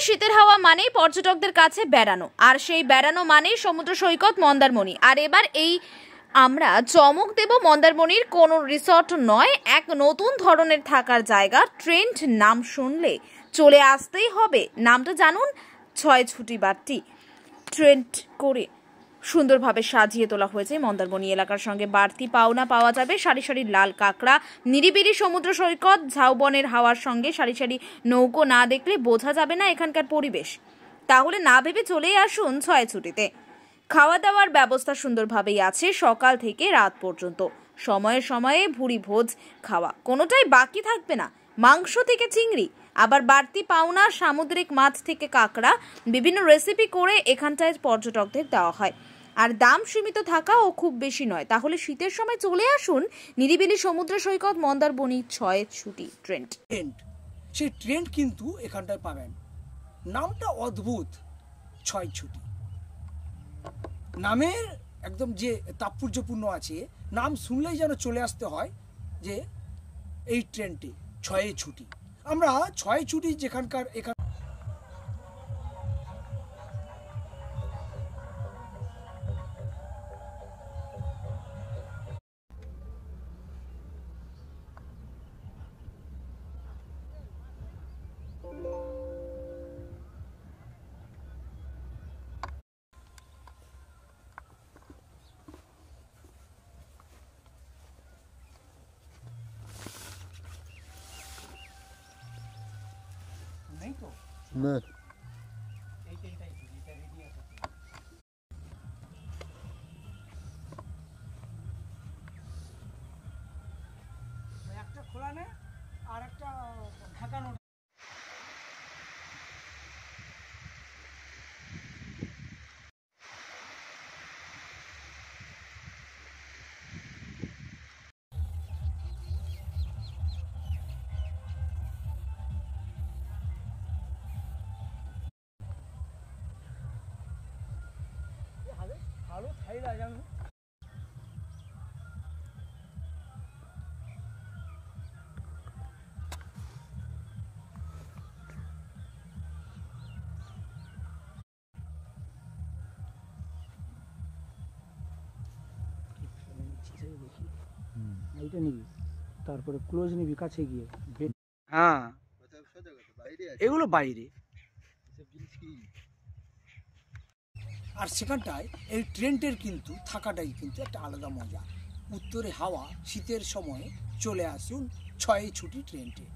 শীতের হাওয়া মানেই পর্যটকদের কাছে বেড়ানো, আর সেই বেড়ানো মানেই সমুদ্র সৈকত মন্দারমণি। আর এবার আমরা চমক দেব মন্দারমণির কোনো রিসর্ট নয়, এক নতুন ধরনের থাকার জায়গা। ট্রেন্ড নাম শুনলে চলে আসতেই হবে। নামটা জানুন, ছয়ছুটি বাড়তি। ট্রেন্ড করে সুন্দরভাবে সাজিয়ে তোলা হয়েছে মন্দারমণি এলাকার সঙ্গে বাড়তি পাওনা পাওয়া যাবে। সারি সারি লাল কাঁকড়া, নিরিবিলি সমুদ্র সৈকত, ঝাউবনের হাওয়ার সঙ্গে সারি সারি নৌকো না দেখলে বোঝা যাবে না এখানকার পরিবেশ। তাহলে না ভেবে চলেই আসুন ছয়ছুটিতে। খাওয়া দাওয়ার ব্যবস্থা সুন্দরভাবেই আছে, সকাল থেকে রাত পর্যন্ত। সময়ে সময়ে ভুরি ভোজ খাওয়া, কোনোটাই বাকি থাকবে না। মাংস থেকে চিংড়ি, আবার বাড়তি পাওনা সামুদ্রিক মাছ থেকে কাঁকড়া, বিভিন্ন রেসিপি করে এখানটায় পর্যটকদের দেওয়া হয়। আর দাম সীমিত থাকা ও খুব বেশি নয়। তাহলে শীতের সময় চলে আসুন নিরিবিলি সমুদ্র সৈকত মন্দারমণি ছয়ছুটি ট্রেন্ড। সেই ট্রেন্ড কিন্তু এখানটায় পাবেন। নামটা অদ্ভুত, ছয়ছুটি। নামের একদম যে তাৎপর্যপূর্ণ আছে, নাম শুনলেই যেন চলে আসতে হয় যে এই ট্রেনটি ছয়ে ছুটি। আমরা ছয় ছুটি যেখানকার নেই তো না একটা খোলা নেই আর একটা ঢাকানো। ভালো খাইলা জানো। এইটা নিবি, তারপরে ক্লোজ নিবি কাছে গিয়ে। হ্যাঁ এগুলো বাইরে। আর সেখানটায় এই ট্রেনটের কিন্তু থাকাটাই কিন্তু একটা আলাদা মজা। উত্তরে হাওয়া, শীতের সময়ে চলে আসুন ছয়ছুটি ট্রেনটে।